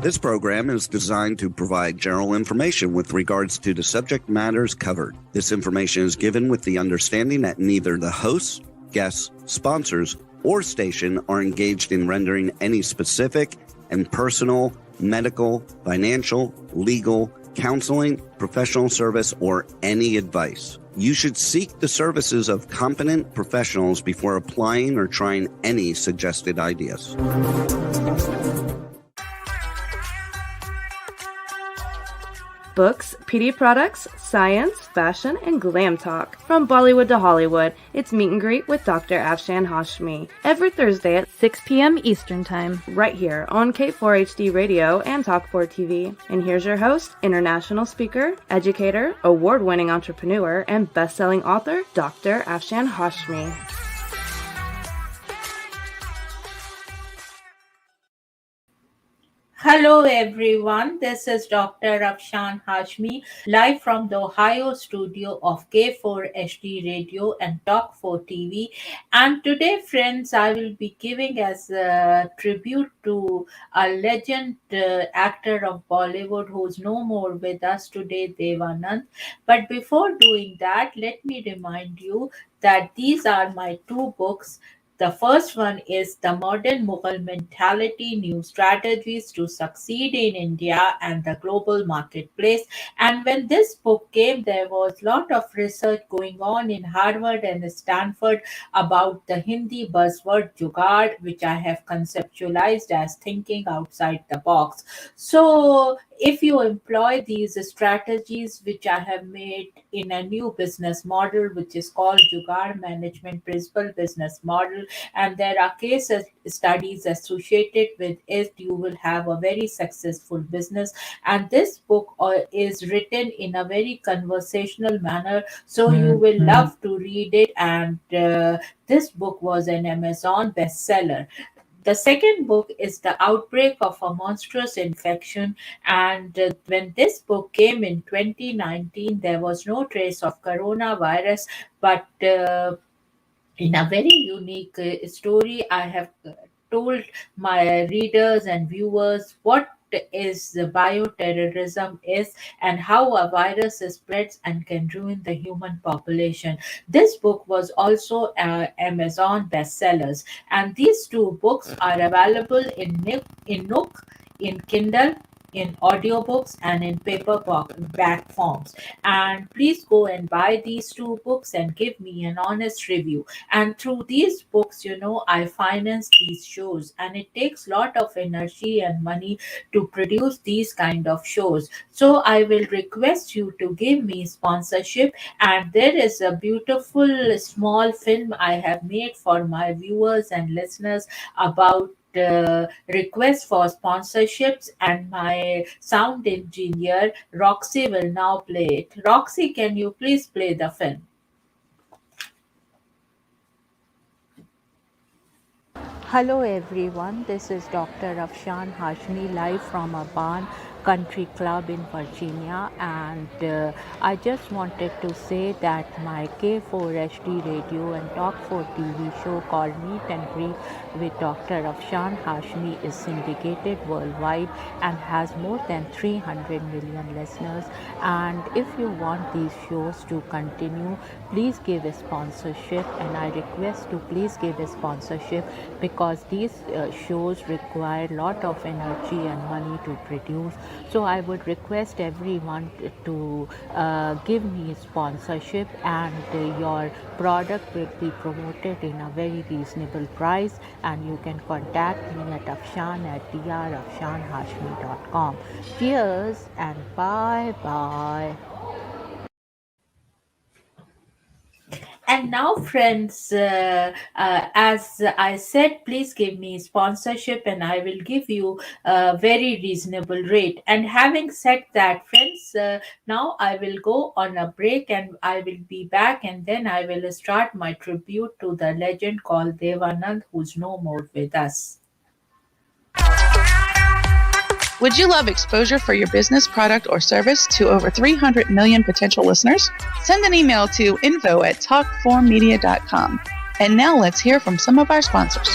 This program is designed to provide general information with regards to the subject matters covered. This information is given with the understanding that neither the hosts, guests, sponsors, or station are engaged in rendering any specific and personal, medical, financial, legal, counseling, professional service, or any advice. You should seek the services of competent professionals before applying or trying any suggested ideas. Books, PD products, science, fashion, and glam talk. From Bollywood to Hollywood, it's Meet and Greet with Dr. Afshan Hashmi. Every Thursday at 6 p.m. Eastern Time. Right here on K4HD Radio and Talk4 TV. And here's your host, international speaker, educator, award-winning entrepreneur, and best-selling author, Dr. Afshan Hashmi. Hello everyone, this is Dr. Afshan Hashmi, live from the Ohio studio of K4HD Radio and Talk4 TV. And today, friends, I will be giving as a tribute to a legend actor of Bollywood who's no more with us today, Dev Anand. But before doing that, let me remind you that these are my two books. The first one is The Modern Mughal Mentality, New Strategies to Succeed in India and the Global Marketplace. And when this book came, there was a lot of research going on in Harvard and Stanford about the Hindi buzzword jugaad, which I have conceptualized as thinking outside the box. So if you employ these strategies, which I have made in a new business model, which is called Jugaad Management Principle Business Model, and there are case studies associated with it, you will have a very successful business. And this book is written in a very conversational manner, so you will love to read it. And this book was an Amazon bestseller. The second book is The Outbreak of a Monstrous Infection. And when this book came in 2019, there was no trace of coronavirus, but in a very unique story, I have told my readers and viewers what is the bioterrorism is and how a virus spreads and can ruin the human population. This book was also Amazon bestsellers, and these two books are available in Nook, in Kindle, in audiobooks, and in paperback forms. And please go and buy these two books and give me an honest review. And through these books, I finance these shows, and it takes a lot of energy and money to produce these kind of shows. So I will request you to give me sponsorship. And there is a beautiful small film I have made for my viewers and listeners about request for sponsorships, and my sound engineer Roxy will now play it. Roxy, can you please play the film? Hello everyone, this is Dr. Afshan Hashmi, live from a barn country club in Virginia, and I just wanted to say that my K4HD Radio and Talk4 TV show called Meet and Greet with Dr. Afshan Hashmi is syndicated worldwide and has more than 300 million listeners. And if you want these shows to continue, please give a sponsorship, and I request to please give a sponsorship because these shows require a lot of energy and money to produce. So I would request everyone to give me sponsorship, and your product will be promoted in a very reasonable price, and you can contact me at afshan@drafshanhashmi.com. Cheers and bye. And now, friends, as I said, please give me sponsorship and I will give you a very reasonable rate. And having said that, friends, now I will go on a break and I will be back, and then I will start my tribute to the legend called Dev Anand, who's no more with us. Would you love exposure for your business, product, or service to over 300 million potential listeners? Send an email to info@talk4media.com. And now let's hear from some of our sponsors.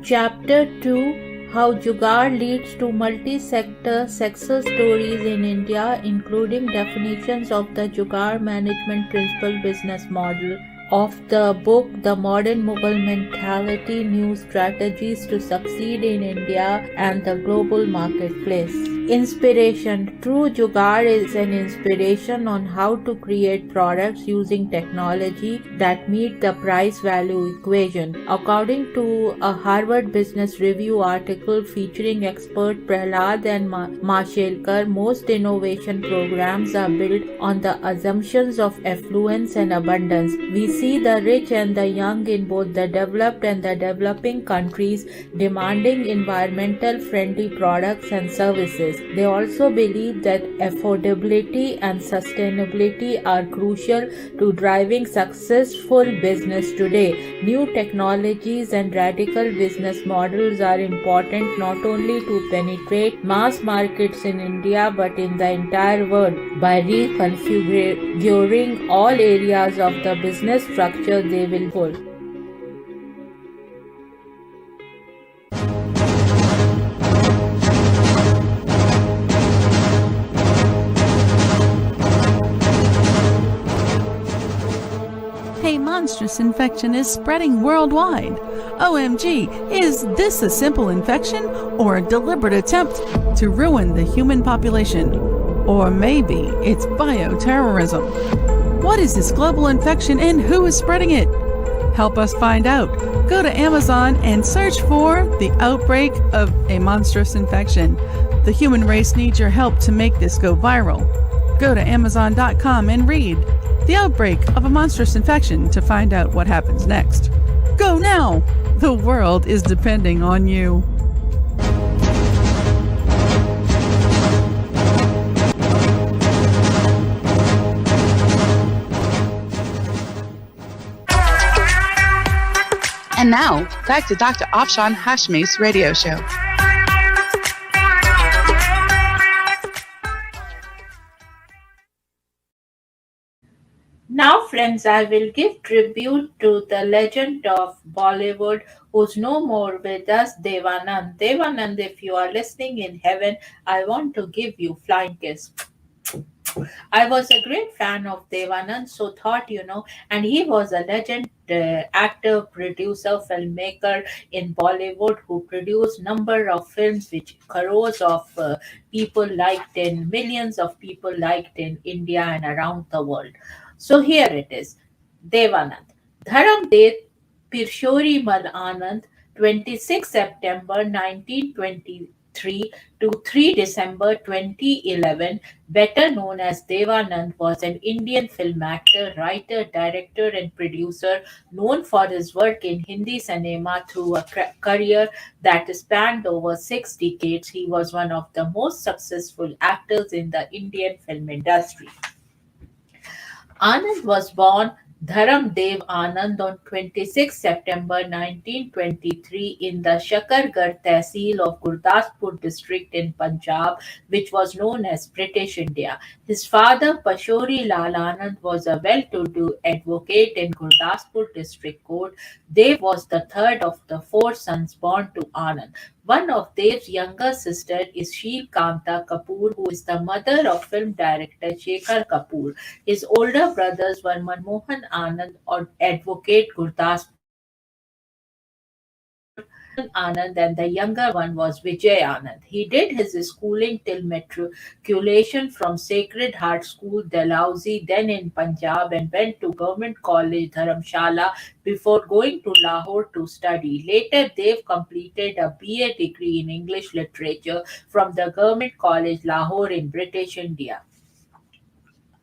Chapter 2: How Jugaad leads to multi-sector success stories in India, including definitions of the Jugaad management principle business model. Of the book The Modern Mughal Mentality: New Strategies to Succeed in India and the Global Marketplace. Inspiration: True Jugaad is an inspiration on how to create products using technology that meet the price-value equation. According to a Harvard Business Review article featuring expert Prahlad and Mashelkar, most innovation programs are built on the assumptions of affluence and abundance. We see the rich and the young in both the developed and the developing countries demanding environmental friendly products and services. They also believe that affordability and sustainability are crucial to driving successful business today. New technologies and radical business models are important not only to penetrate mass markets in India but in the entire world. By reconfiguring all areas of the business structure, they will pull. A monstrous infection is spreading worldwide. OMG, is this a simple infection or a deliberate attempt to ruin the human population? Or maybe it's bioterrorism. What is this global infection and who is spreading it? Help us find out. Go to Amazon and search for The Outbreak of a Monstrous Infection. The human race needs your help to make this go viral. Go to Amazon.com and read The Outbreak of a Monstrous Infection to find out what happens next. Go now! The world is depending on you. And now, back to Dr. Afshan Hashmi's radio show. Now, friends, I will give tribute to the legend of Bollywood who's no more with us, Dev Anand. Dev Anand, if you are listening in heaven, I want to give you flying kiss. I was a great fan of Dev Anand, so thought, and he was a legend actor, producer, filmmaker in Bollywood who produced number of films which crores of people liked in, millions of people liked in India and around the world. So here it is. Devanand. Dharam Dev Pirshori Mal Anand, 26 September 1923 to 3 December 2011, better known as Devanand, was an Indian film actor, writer, director, and producer known for his work in Hindi cinema through a career that spanned over 6 decades. He was one of the most successful actors in the Indian film industry. Anand was born Dharam Dev Anand on 26 September 1923 in the Shakargarh Tehsil of Gurdaspur district in Punjab, which was known as British India. His father, Pashori Lal Anand, was a well-to-do advocate in Gurdaspur district court. Dev was the third of the four sons born to Anand. One of Dev's younger sisters is Sheil Kanta Kapoor, who is the mother of film director Shekhar Kapoor. His older brothers were Manmohan Anand, or advocate Gurdaspur Anand, and the younger one was Vijay Anand. He did his schooling till matriculation from Sacred Heart School, Dalhousie, then in Punjab, and went to Government College Dharamshala before going to Lahore to study. Later, Dev completed a BA degree in English literature from the Government College Lahore in British India.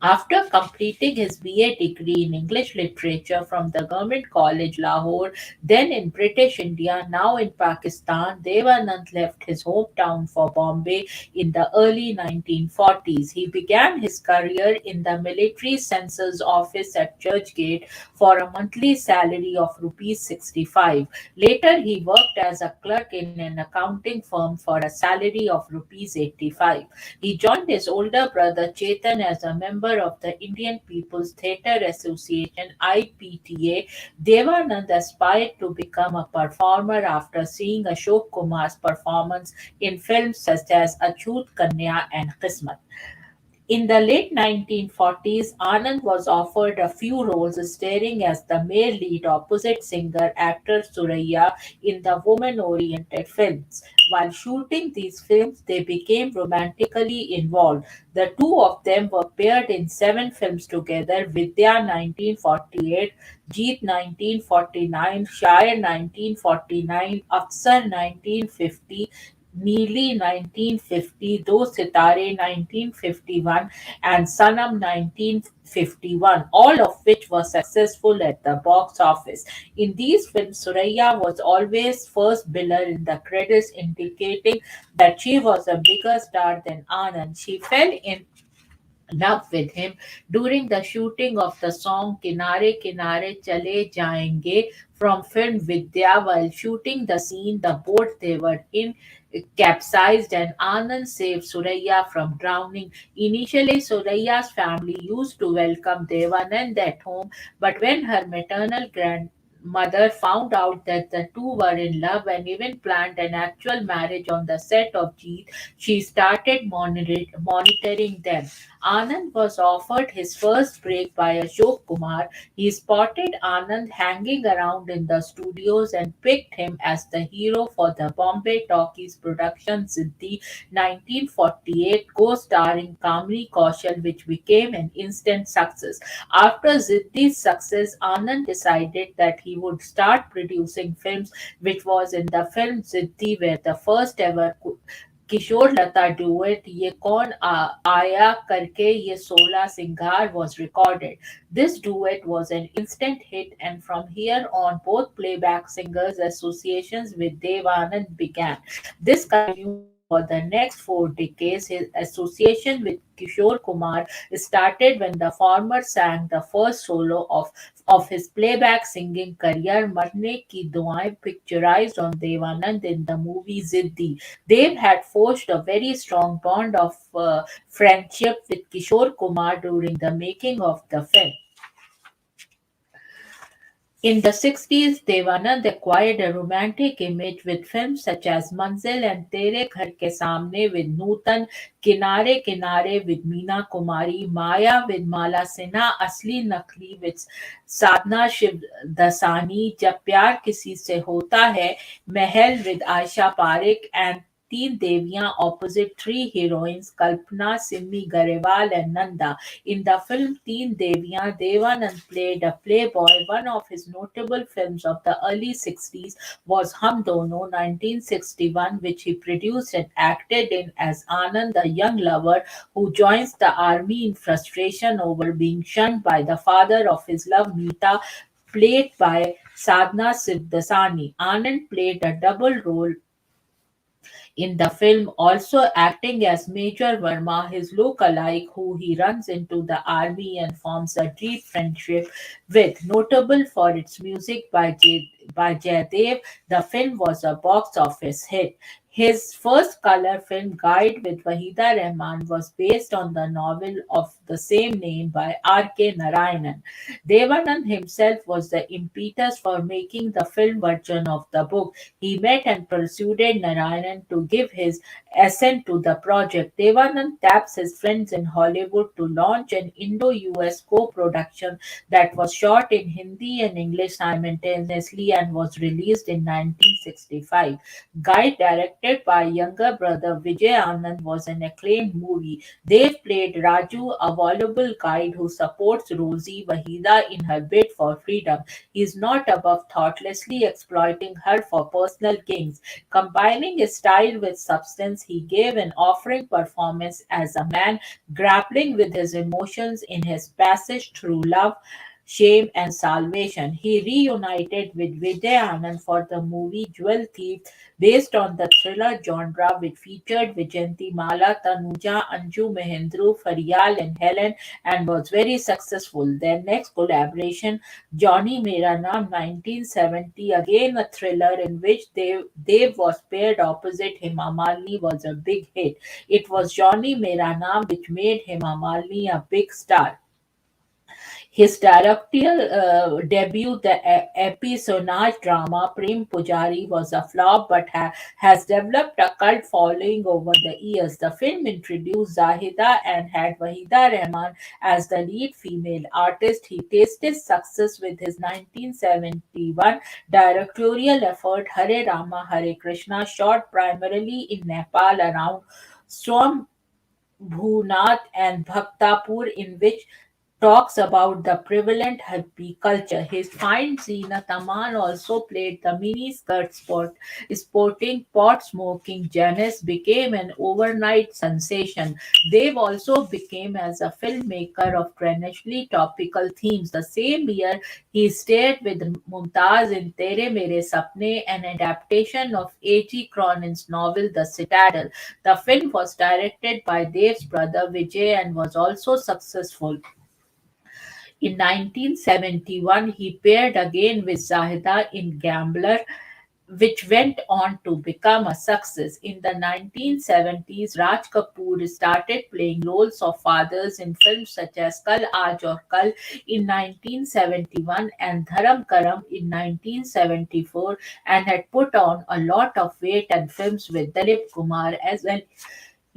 After completing his BA degree in English literature from the Government College Lahore, then in British India, now in Pakistan, Devanand left his hometown for Bombay in the early 1940s. He began his career in the military census office at Churchgate for a monthly salary of rupees 65. Later, he worked as a clerk in an accounting firm for a salary of rupees 85. He joined his older brother Chetan as a member member of the Indian People's Theatre Association (IPTA), Devanand aspired to become a performer after seeing Ashok Kumar's performance in films such as Achut Kanya and Qismat. In the late 1940s, Anand was offered a few roles starring as the male lead opposite singer actor Suraya in the woman oriented films. While shooting these films, they became romantically involved. The two of them were paired in seven films together: Vidya 1948, Jeet 1949, Shire 1949, Afsar 1950, Neeli 1950, Do Sitare 1951, and Sanam 1951, all of which were successful at the box office. In these films, Suraya was always first biller in the credits, indicating that she was a bigger star than Anand. She fell in love with him during the shooting of the song Kinare Kinare Chale Jayenge from film Vidya. While shooting the scene, the boat they were in capsized and Anand saved Suraya from drowning. Initially, Suraya's family used to welcome Devanand at home, but when her maternal grandmother found out that the two were in love and even planned an actual marriage on the set of Jeet, she started monitoring them. Anand was offered his first break by Ashok Kumar. He spotted Anand hanging around in the studios and picked him as the hero for the Bombay Talkies production Siddhi 1948, co-starring Kamri Kaushal, which became an instant success. After Siddhi's success, Anand decided that he would start producing films, which was in the film Siddhi where the first ever Kishore Lata duet ये कौन आया करके ये 16 सिंगार was recorded. This duet was an instant hit, and from here on both playback singers associations with Dev Anand began. This continued for the next 4 decades. His association with Kishore Kumar started when the former sang the first solo of his playback singing career, Marne Ki Duaएं, picturized on Devanand in the movie Ziddi. Dev had forged a very strong bond of friendship with Kishore Kumar during the making of the film. In the 60s, Devanand acquired a romantic image with films such as Manzil and Tere Ghar Ke Samne with Nutan, Kinare Kinare with Meena Kumari, Maya with Mala Sinha, Asli Nakli with Sadhna Shiv Dasani, Jab Pyar Kisi Se Hota Hai, Mahal with Aisha Parekh, and Teen Deviyan opposite three heroines Kalpana, Simmi Garewal, and Nanda. In the film Teen Deviyan, Devanand played a playboy. One of his notable films of the early 60s was Hum Dono 1961, which he produced and acted in as Anand, a young lover who joins the army in frustration over being shunned by the father of his love, Meeta, played by Sadhna Sivdasani. Anand played a double role in the film, also acting as Major Verma, his look-alike, who he runs into the army and forms a deep friendship with. Notable for its music by Jaydev, the film was a box office hit. His first color film, Guide with Wahida Rahman, was based on the novel of the same name by R.K. Narayanan. Devanand himself was the impetus for making the film version of the book. He met and persuaded Narayanan to give his assent to the project. Devanand taps his friends in Hollywood to launch an Indo-US co-production that was shot in Hindi and English simultaneously and was released in 1965. Guide, directed by younger brother Vijay Anand, was an acclaimed movie. They played Raju, a voluble guide who supports Rosie Wahida in her bid for freedom. He is not above thoughtlessly exploiting her for personal gains. Combining his style with substance, he gave an offering performance as a man grappling with his emotions in his passage through love Shame and Salvation. He reunited with Vijay Anand for the movie Jewel Thief, based on the thriller genre, which featured Vijayanti Mala, Tanuja, Anju Mahendru, Faryal, and Helen, and was very successful. Their next collaboration, Johnny Mera Naam 1970, again a thriller in which Dev was paired opposite Hema Malini, was a big hit. It was Johnny Mera Naam which made Hema Malini a big star. His directorial debut, the episonage drama Prem Pujari, was a flop but has developed a cult following over the years. The film introduced Zahida and had Wahida Rahman as the lead female artist. He tasted success with his 1971 directorial effort Hare Rama Hare Krishna, shot primarily in Nepal around Swam Bhunath and Bhaktapur, in which talks about the prevalent hippie culture. His find Zeenat Aman also played the mini-skirt sporting pot-smoking Janice became an overnight sensation. Dave also became as a filmmaker of traditionally topical themes. The same year, he starred with Mumtaz in Tere Mere Sapne, an adaptation of A.G. Cronin's novel The Citadel. The film was directed by Dave's brother Vijay and was also successful. In 1971, he paired again with Zahida in Gambler, which went on to become a success. In the 1970s, Raj Kapoor started playing roles of fathers in films such as Kal Aaj Aur Kal in 1971 and Dharam Karam in 1974, and had put on a lot of weight and films with Dilip Kumar as well.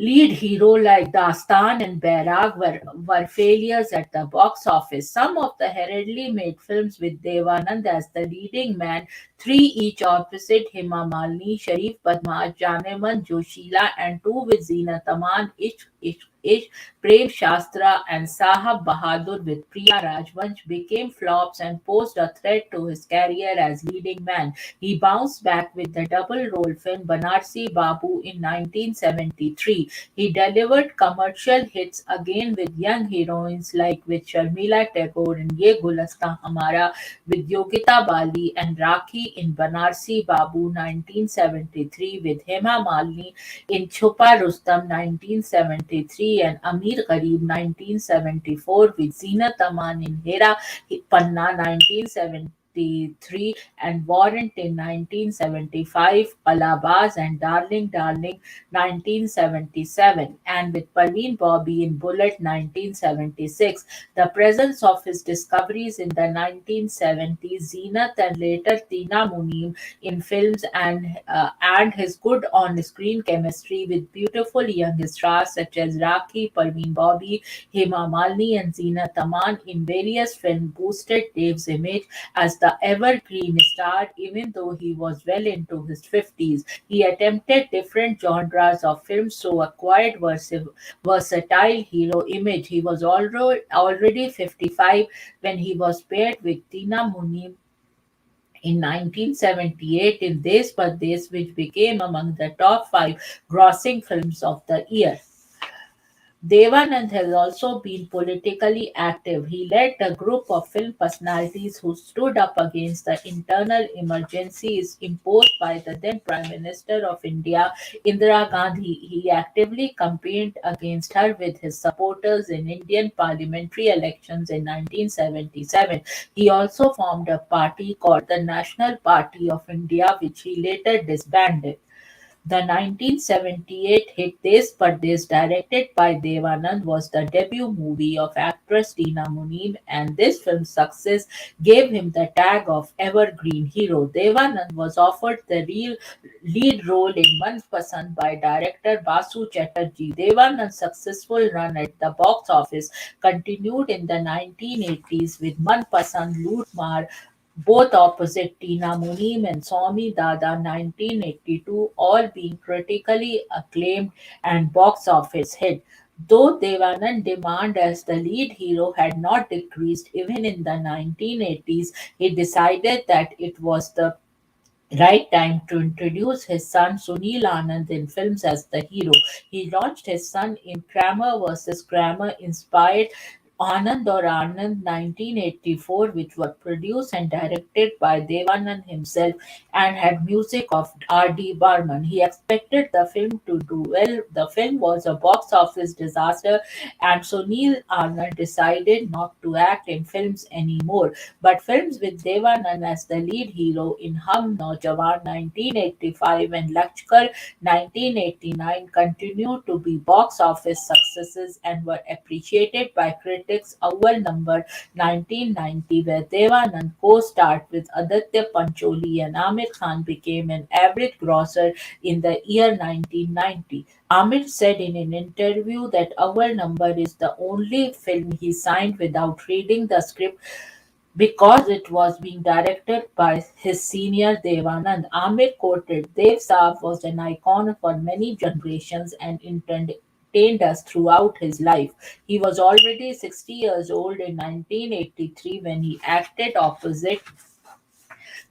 Lead hero like Dastan and Bairag were failures at the box office. Some of the hurriedly made films with Devanand as the leading man, three each opposite Hema Malini, Sharif Padmaj, Janeman Joshila, and two with Zeenat Aman, Ishq, Prem Shastra, and Sahab Bahadur with Priya Rajvansh, became flops and posed a threat to his career as leading man. He bounced back with the double role film Banarsi Babu in 1973. He delivered commercial hits again with young heroines like with Sharmila Tagore in Ye Gulasta Hamara, with Yogita Bali and Rakhi in Banarsi Babu 1973, with Hema Malini in Chupa Rustam 1973, and Amir Garib 1974, with Zeenat Aman in Hera Panna 1973, and Warrant in 1975, Palabaz and Darling Darling 1977, and with Parveen Bobby in Bullet 1976. The presence of his discoveries in the 1970s, Zeenat and later Tina Muneem in films, and his good on-screen chemistry with beautiful young stars such as Rakhi, Parveen Bobby, Hema Malini, and Zeenat Aman in various films boosted Dave's image as the evergreen star, even though he was well into his 50s. He attempted different genres of films, so acquired versatile hero image. He was already 55 when he was paired with Tina Muneem in 1978 in Des Pardes, which became among the top five grossing films of the year. Devanand has also been politically active. He led a group of film personalities who stood up against the internal emergencies imposed by the then Prime Minister of India, Indira Gandhi. He actively campaigned against her with his supporters in Indian parliamentary elections in 1977. He also formed a party called the National Party of India, which he later disbanded. The 1978 hit Des Pardes, directed by Devanand, was the debut movie of actress Tina Muneem, and this film's success gave him the tag of Evergreen Hero. Devanand was offered the real lead role in Man Pasand by director Basu Chatterjee. Devanand's successful run at the box office continued in the 1980s with Man Pasand, Loot Maar, both opposite Tina Muneem and Swami Dada 1982, all being critically acclaimed and box office hit. Though Devanand demand as the lead hero had not decreased even in the 1980s, he decided that it was the right time to introduce his son Sunil Anand in films as the hero. He launched his son in Kramer versus Kramer, inspired Anand or Anand 1984, which was produced and directed by Devanand himself and had music of R.D. Barman. He expected the film to do well. The film was a box office disaster, and so Neil Anand decided not to act in films anymore. But films with Devanand as the lead hero in Hum Naujawan 1985 and Lachkar 1989 continued to be box office successes and were appreciated by critics. Awal number 1990, where Devanand co-starred with Aditya Pancholi and Amir Khan, became an average grosser in the year 1990. Amir said in an interview that Awal number is the only film he signed without reading the script because it was being directed by his senior Devanand. Amir quoted, Dev Saab was an icon for many generations and entertained us throughout his life. He was already 60 years old in 1983 when he acted opposite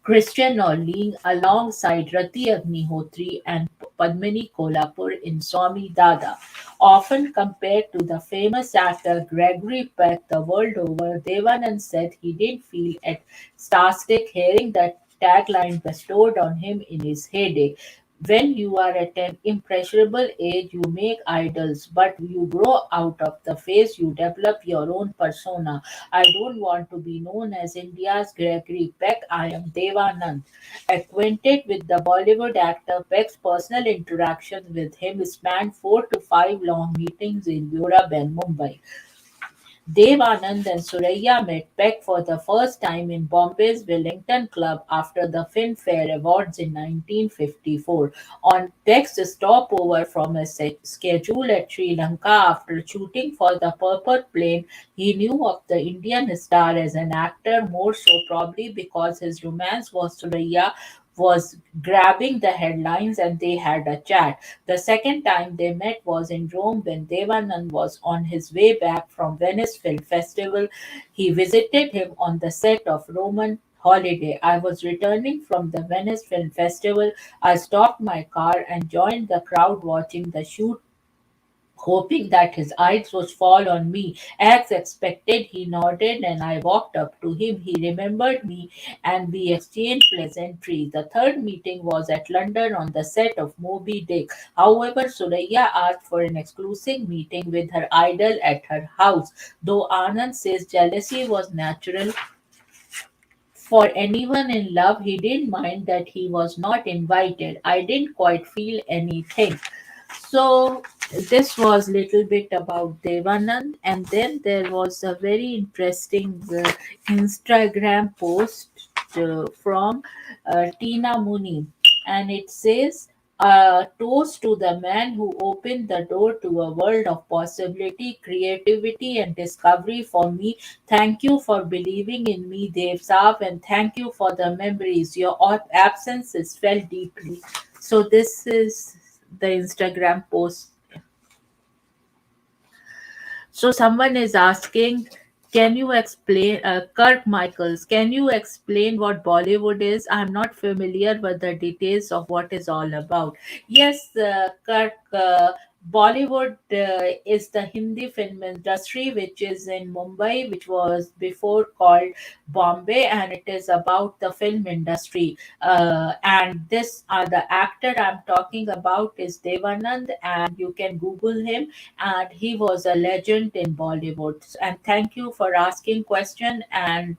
Christian Norling alongside Rati Agnihotri and Padmini Kolhapur in Swami Dada. Often compared to the famous actor Gregory Peck the world over, Devanand said he didn't feel ecstatic hearing that tagline bestowed on him in his heyday. When you are at an impressionable age, you make idols, but you grow out of the phase, you develop your own persona. I don't want to be known as India's Gregory Peck. I am Devanand. Acquainted with the Bollywood actor, Peck's personal interactions with him spanned 4 to 5 long meetings in Europe and Mumbai. Dev Anand and Suraiya met Peck for the first time in Bombay's Wellington Club after the Filmfare Awards in 1954. On Peck's stopover from a schedule at Sri Lanka after shooting for the Purple Plane, he knew of the Indian star as an actor, more so probably because his romance with Suraiya was grabbing the headlines and they had a chat. The second time they met was in Rome when Devanand was on his way back from Venice Film Festival. He visited him on the set of Roman Holiday. I was returning from the Venice Film Festival. I stopped my car and joined the crowd watching the shoot, hoping that his eyes would fall on me. As expected, he nodded and I walked up to him. He remembered me and we exchanged pleasantries. The third meeting was at London on the set of Moby Dick. However, Suraiya asked for an exclusive meeting with her idol at her house. Though Anand says jealousy was natural for anyone in love, he didn't mind that he was not invited. I didn't quite feel anything. So this was little bit about Devanand, and then there was a very interesting Instagram post from Tina Muni, and it says, toast to the man who opened the door to a world of possibility, creativity, and discovery for me. Thank you for believing in me, Dev Saab, and thank you for the memories. Your absence is felt deeply. So this is the Instagram post. So someone is asking, can you explain, Kirk Michaels, can you explain what Bollywood is? I'm not familiar with the details of what is all about. Yes, Kirk, Bollywood is the Hindi film industry which is in Mumbai, which was before called Bombay, and it is about the film industry. And this the actor I'm talking about is Devanand, and you can Google him, and he was a legend in Bollywood. And thank you for asking question. And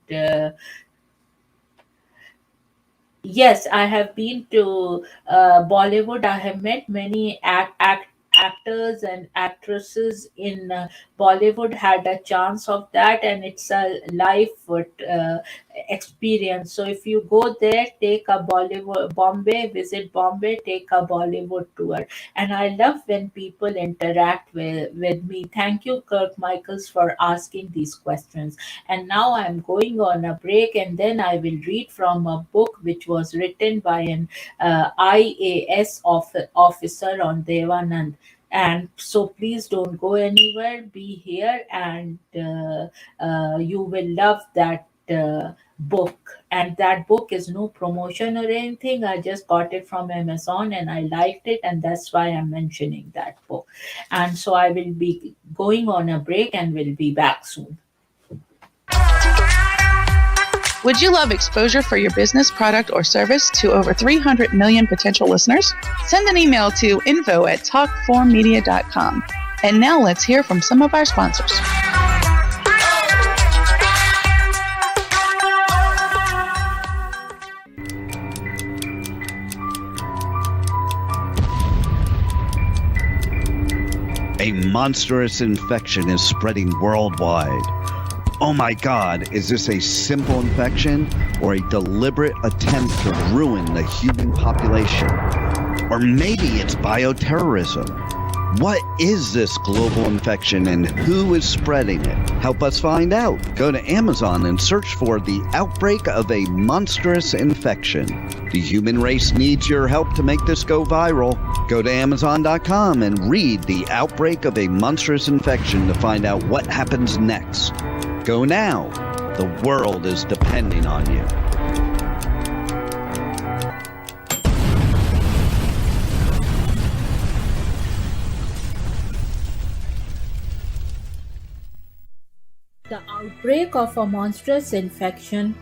yes, I have been to Bollywood. I have met many actors and actresses in Bollywood. Had a chance of that, and it's a life experience. So if you go there, take a Bollywood Bombay, visit Bombay, take a Bollywood tour. And I love when people interact with me. Thank you, Kirk Michaels, for asking these questions. And now I'm going on a break, and then I will read from a book which was written by an IAS officer on Devanand. And so please don't go anywhere, be here, and you will love that book, and that book is no promotion or anything. I just got it from Amazon and I liked it, and that's why I'm mentioning that book. And so I will be going on a break and will be back soon. Would you love exposure for your business, product, or service to over 300 million potential listeners? Send an email to info@talkformedia.com. And now let's hear from some of our sponsors. A monstrous infection is spreading worldwide. Oh my God, is this a simple infection or a deliberate attempt to ruin the human population? Or maybe it's bioterrorism. What is this global infection and who is spreading it? Help us find out. Go to Amazon and search for the outbreak of a monstrous infection. The human race needs your help to make this go viral. Go to Amazon.com and read The Outbreak of a Monstrous Infection to find out what happens next. Go now. The world is depending on you. The Outbreak of a Monstrous Infection,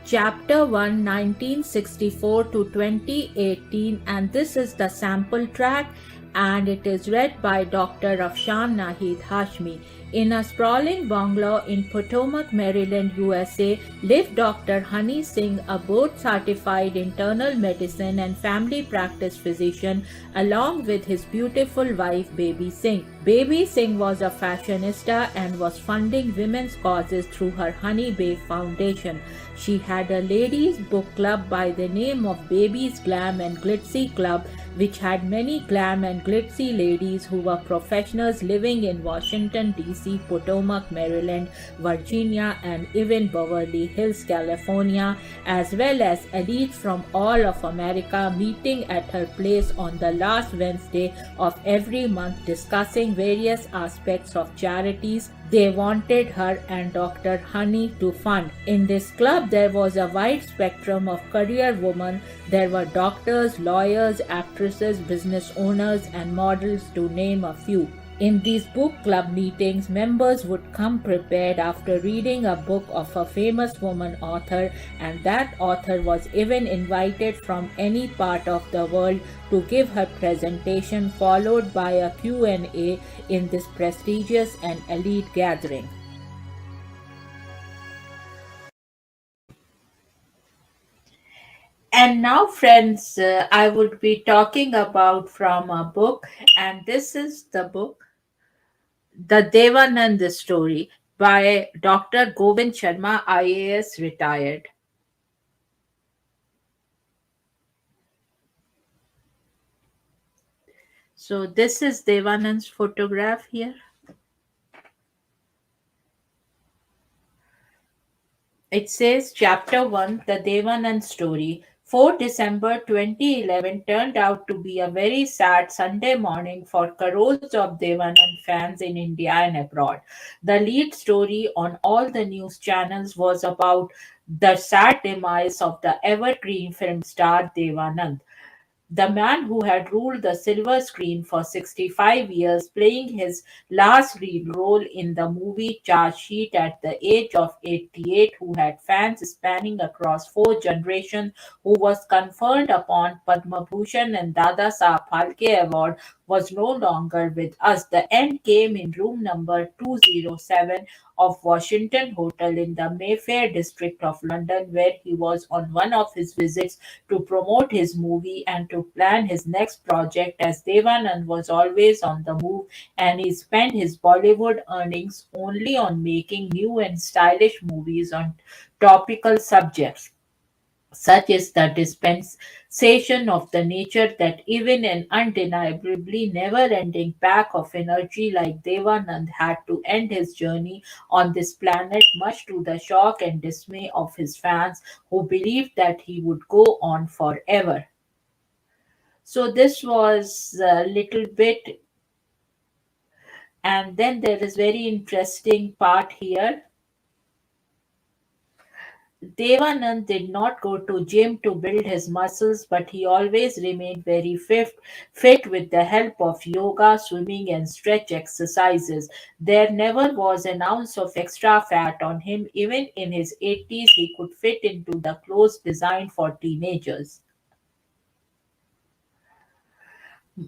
Chapter 1, 1964 to 2018, and this is the sample track, and it is read by Dr. Afshan Hashmi. In a sprawling bungalow in Potomac, Maryland, USA, lived Dr. Honey Singh, a board-certified internal medicine and family practice physician, along with his beautiful wife, Baby Singh. Baby Singh was a fashionista and was funding women's causes through her Honey Babe Foundation. She had a ladies' book club by the name of Baby's Glam and Glitzy Club, which had many glam and glitzy ladies who were professionals living in Washington, D.C., Potomac, Maryland, Virginia, and even Beverly Hills, California, as well as elites from all of America meeting at her place on the last Wednesday of every month, discussing various aspects of charities they wanted her and Dr. Honey to fund. In this club, there was a wide spectrum of career women. There were doctors, lawyers, actresses, business owners, and models, to name a few. In these book club meetings, members would come prepared after reading a book of a famous woman author, and that author was even invited from any part of the world to give her presentation, followed by a Q&A in this prestigious and elite gathering. And now, friends, I would be talking about from a book, and this is the book, The Dev Anand Story by Dr. Govind Sharma, IAS retired. So this is Dev Anand's photograph here. It says Chapter 1, The Dev Anand Story. 4 December 2011 turned out to be a very sad Sunday morning for crores of Dev Anand fans in India and abroad. The lead story on all the news channels was about the sad demise of the evergreen film star Dev Anand, the man who had ruled the silver screen for 65 years, playing his last real role in the movie Charge Sheet at the age of 88, who had fans spanning across four generations, who was conferred upon Padma Bhushan and Dada Saab Phalke Award, was no longer with us. The end came in room number 207 of Washington Hotel in the Mayfair district of London, where he was on one of his visits to promote his movie and to plan his next project, as Devanand was always on the move and he spent his Bollywood earnings only on making new and stylish movies on topical subjects. Such is the dispensation of the nature that even an undeniably never ending pack of energy like Devanand had to end his journey on this planet, much to the shock and dismay of his fans who believed that he would go on forever. So, this was a little bit, and then there is very interesting part here. Devanand did not go to gym to build his muscles, but he always remained very fit with the help of yoga, swimming, and stretch exercises. There never was an ounce of extra fat on him. Even in his 80s, he could fit into the clothes designed for teenagers.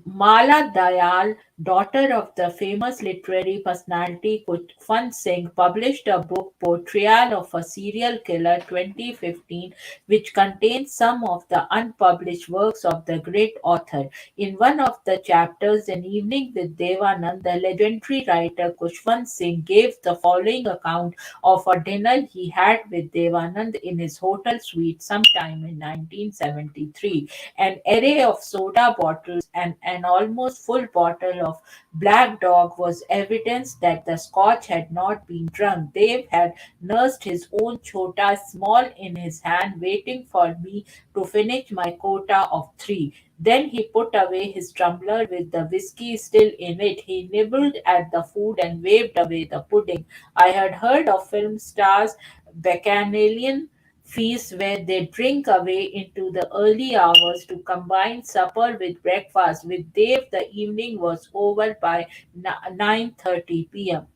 Mala Dayal, daughter of the famous literary personality Kushwant Singh, published a book, Portrayal of a Serial Killer 2015, which contains some of the unpublished works of the great author. In one of the chapters, An Evening with Devanand, the legendary writer Kushwant Singh gave the following account of a dinner he had with Devanand in his hotel suite sometime in 1973. An array of soda bottles and an almost full bottle of Black Dog was evidence that the scotch had not been drunk. Dave had nursed his own chota small in his hand, waiting for me to finish my quota of three. Then he put away his tumbler with the whiskey still in it. He nibbled at the food and waved away the pudding. I had heard of film stars bacchanalian feasts where they drink away into the early hours to combine supper with breakfast. With Dave, the evening was over by 9:30 p.m.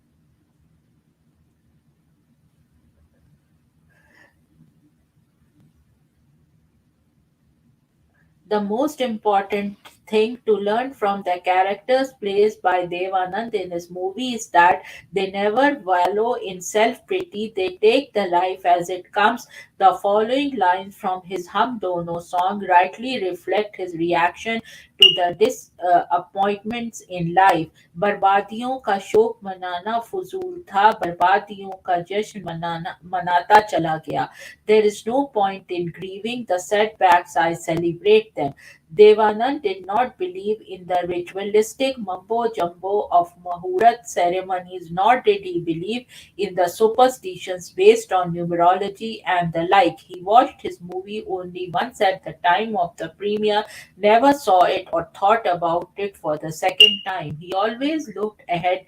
The most important thing to learn from the characters played by Dev Anand in his movie is that they never wallow in self pity, they take the life as it comes. The following lines from his Hum Dono song rightly reflect his reaction to the disappointments in life. बर्बादियों का शोक मनाना फजूल था बर्बादियों का जश्न मनाना मनाता चला गया. There is no point in grieving the setbacks, I celebrate them. Devanand did not believe in the ritualistic mumbo jumbo of Mahurat ceremonies, nor did he believe in the superstitions based on numerology and the like. He watched his movie only once at the time of the premiere, never saw it or thought about it for the second time. He always looked ahead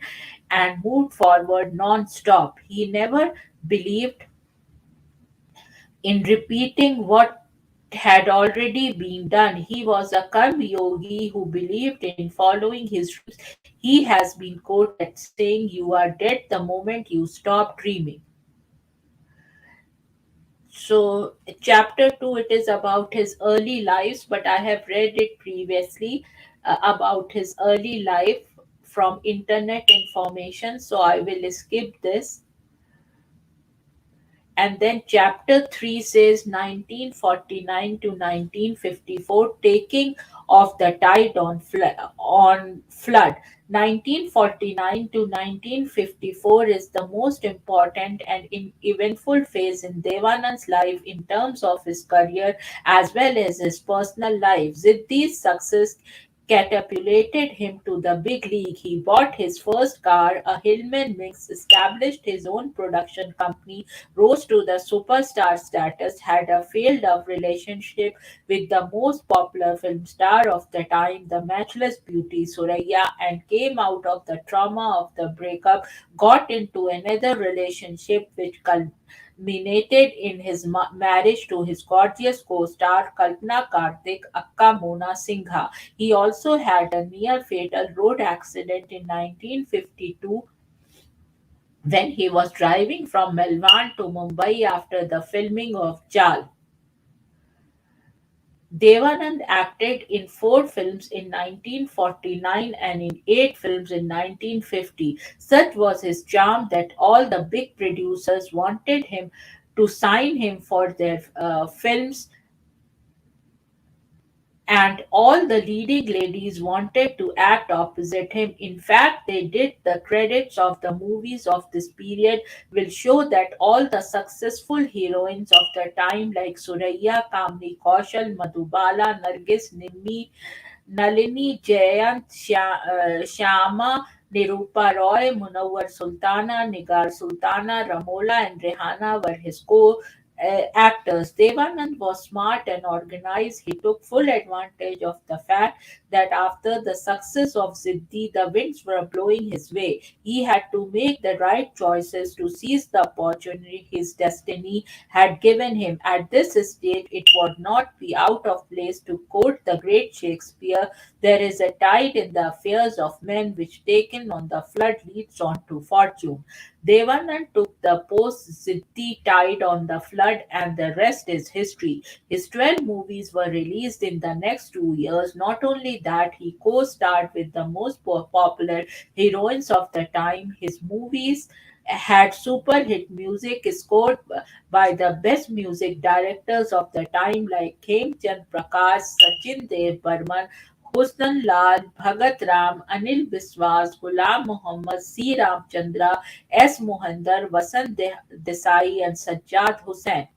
and moved forward non stop. He never believed in repeating what had already been done. He was a karma yogi who believed in following his dreams. He has been quoted saying, "You are dead the moment you stop dreaming." So, chapter 2, it is about his early lives, but I have read it previously about his early life from internet information, so I will skip this. And then chapter 3 says 1949 to 1954, taking of the tide on flood. 1949 to 1954 is the most important and eventful phase in Devanand's life in terms of his career as well as his personal life. Ziddi's success catapulted him to the big league. He bought his first car, a Hillman Mix, established his own production company, rose to the superstar status, had a failed love relationship with the most popular film star of the time, the matchless beauty Suraya, and came out of the trauma of the breakup, got into another relationship which culminated in his marriage to his gorgeous co-star Kalpana Karthik, Akka Mona Singha. He also had a near fatal road accident in 1952 when he was driving from Melbourne to Mumbai after the filming of Jal. Devanand acted in four films in 1949 and in eight films in 1950. Such was his charm that all the big producers wanted him to sign him for their films, and all the leading ladies wanted to act opposite him. In fact, they did. The credits of the movies of this period will show that all the successful heroines of the time, like Suraya, Kamni Kaushal, Madhubala, Nargis, Nimmi, Nalini, Jayant, Shyama, Nirupa Roy, Munawar Sultana, Nigar Sultana, Ramola, and Rehana were his actors. Devanand was smart and organized. He took full advantage of the fact that after the success of Ziddi, the winds were blowing his way. He had to make the right choices to seize the opportunity his destiny had given him. At this stage, it would not be out of place to quote the great Shakespeare: there is a tide in the affairs of men which, taken on the flood, leads on to fortune. Devanand took the post-Siddhi tide on the flood, and the rest is history. His 12 movies were released in the next 2 years. Not only that, he co-starred with the most popular heroines of the time. His movies had super hit music scored by the best music directors of the time like Khemchand Prakash, Sachin Dev Burman, Husn Lal, Bhagat Ram, Anil Biswas, Ghulam Muhammad, C. Ramchandra, S. Mohinder, Desai, and Sajjad Hussain.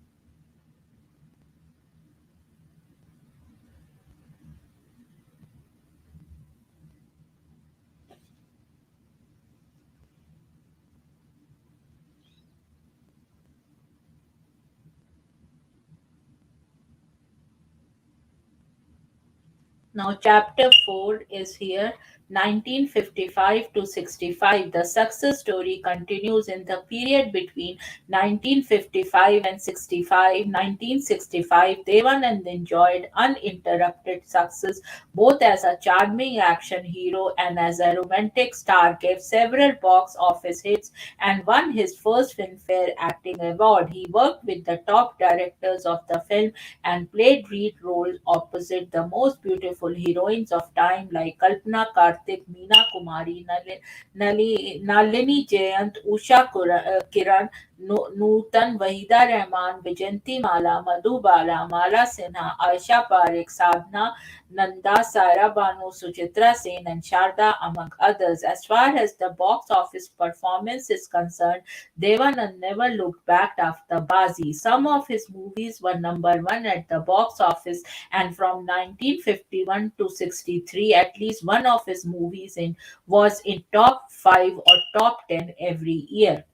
Now, chapter 4 is here, 1955 to 65. The success story continues in the period between 1955 and 65. 1965, Devanand enjoyed uninterrupted success both as a charming action hero and as a romantic star, gave several box office hits, and won his first Filmfare Acting Award. He worked with the top directors of the film and played lead roles opposite the most beautiful heroines of time like Kalpana Karthik, Meena Kumari, Nalini Jayant, Kiran, Nutan, Wahida Rahman, Vijanti Mala, Madhu Bala, Mala Sinha, Aisha Parekh, Sadhna, Nanda, Saira Banu, Suchitra Sen, and Sharda, among others. As far as the box office performance is concerned, Devanand never looked back after Bazi. Some of his movies were number one at the box office, and from 1951 to 63, at least one of his movies was in top 5 or top 10 every year.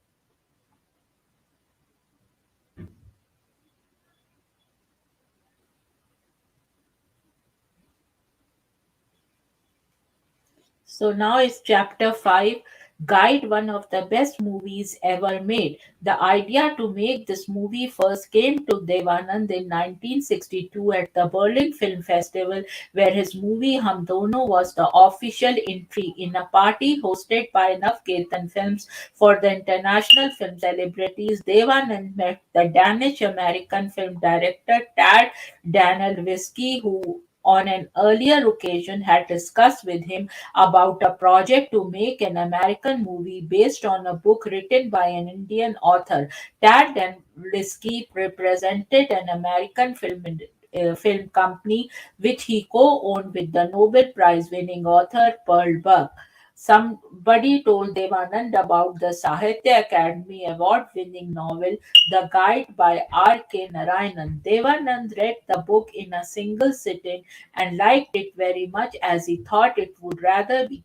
So now is chapter 5, Guide, one of the best movies ever made. The idea to make this movie first came to Devanand in 1962 at the Berlin Film Festival, where his movie Hum Dono was the official entry. In a party hosted by Navketan Films for the international film celebrities, Devanand met the Danish American film director Tad Danielewski, who on an earlier occasion had discussed with him about a project to make an American movie based on a book written by an Indian author. Tad and Liskey represented an American film company which he co-owned with the Nobel Prize winning author Pearl Buck. Somebody told Devanand about the Sahitya Academy Award winning novel The Guide by R.K. Narayanan. Devanand read the book in a single sitting and liked it very much, as he thought it would rather be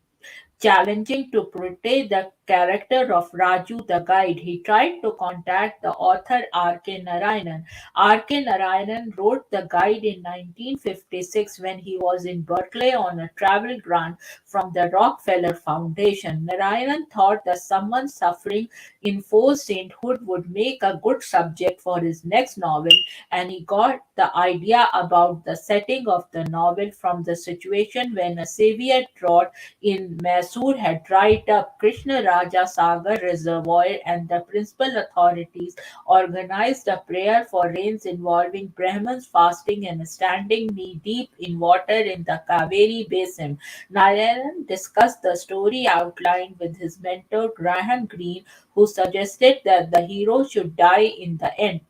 challenging to portray the character of Raju the guide. He tried to contact the author R.K. Narayanan. R.K. Narayanan wrote the guide in 1956 when he was in Berkeley on a travel grant from the Rockefeller Foundation. Narayanan thought that someone suffering enforced sainthood would make a good subject for his next novel, and he got the idea about the setting of the novel from the situation when a severe drought in Mysore had dried up Krishna Raja Sagar Reservoir, and the principal authorities organized a prayer for rains involving Brahmins fasting and standing knee deep in water in the Kaveri basin. Narayan discussed the story outline with his mentor Graham Greene, who suggested that the hero should die in the end.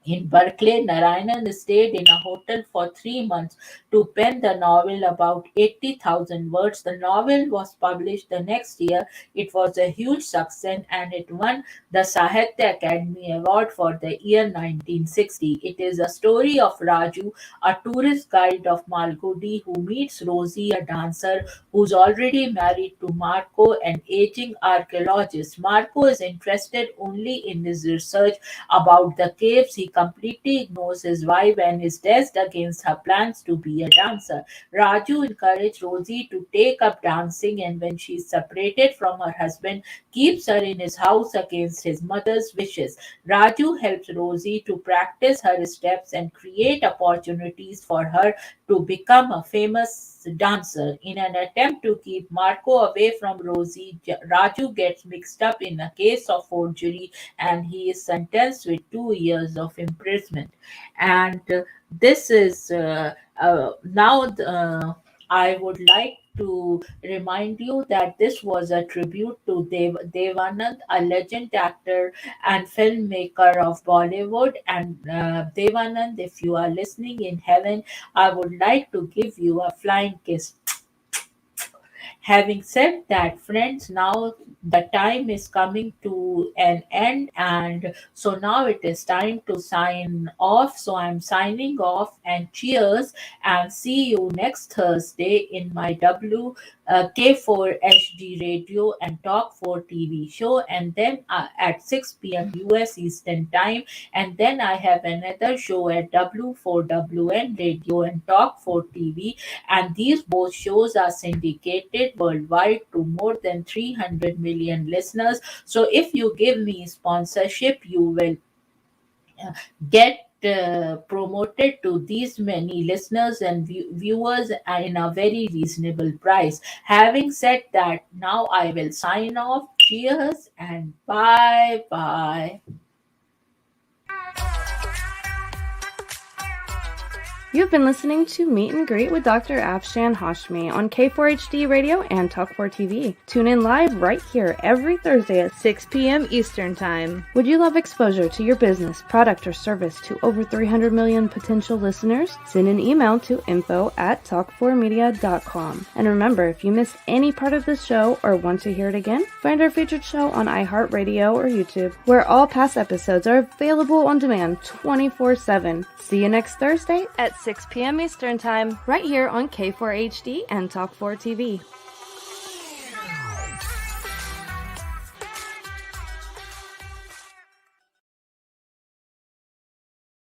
In Berkeley, Narayanan stayed in a hotel for 3 months to pen the novel, about 80,000 words. The novel was published the next year. It was a huge success and it won the Sahitya Academy Award for the year 1960. It is a story of Raju, a tourist guide of Malgudi, who meets Rosie, a dancer who's already married to Marco, an aging archaeologist. Marco is interested only in his research about the caves. He completely ignores his wife and is dead against her plans to be a dancer. Raju encouraged Rosie to take up dancing, and when she is separated from her husband, keeps her in his house against his mother's wishes. Raju helps Rosie to practice her steps and create opportunities for her to become a famous dancer. In an attempt to keep Marco away from Rosie, Raju gets mixed up in a case of forgery and he is sentenced with 2 years of imprisonment. And this is now I would like to remind you that this was a tribute to Dev Anand, a legend actor and filmmaker of Bollywood. And Dev Anand, if you are listening in heaven, I would like to give you a flying kiss. Having said that, friends, now the time is coming to an end, and so now it is time to sign off. So I'm signing off, and cheers, and see you next Thursday in my K4 HD radio and Talk 4 TV show, and then at 6 p.m. US Eastern Time, and then I have another show at W4WN Radio and Talk 4 TV, and these both shows are syndicated worldwide to more than 300 million listeners. So if you give me sponsorship, you will get promoted to these many listeners and viewers in a very reasonable price. Having said that, now I will sign off. Cheers and bye bye. You've been listening to Meet and Greet with Dr. Afshan Hashmi on K4HD Radio and Talk4 TV. Tune in live right here every Thursday at 6 p.m. Eastern Time. Would you love exposure to your business, product, or service to over 300 million potential listeners? Send an email to info@talk4media.com. And remember, if you missed any part of this show or want to hear it again, find our featured show on iHeartRadio or YouTube, where all past episodes are available on demand 24/7. See you next Thursday at 6 p.m. Eastern Time, right here on K4HD and Talk4 TV.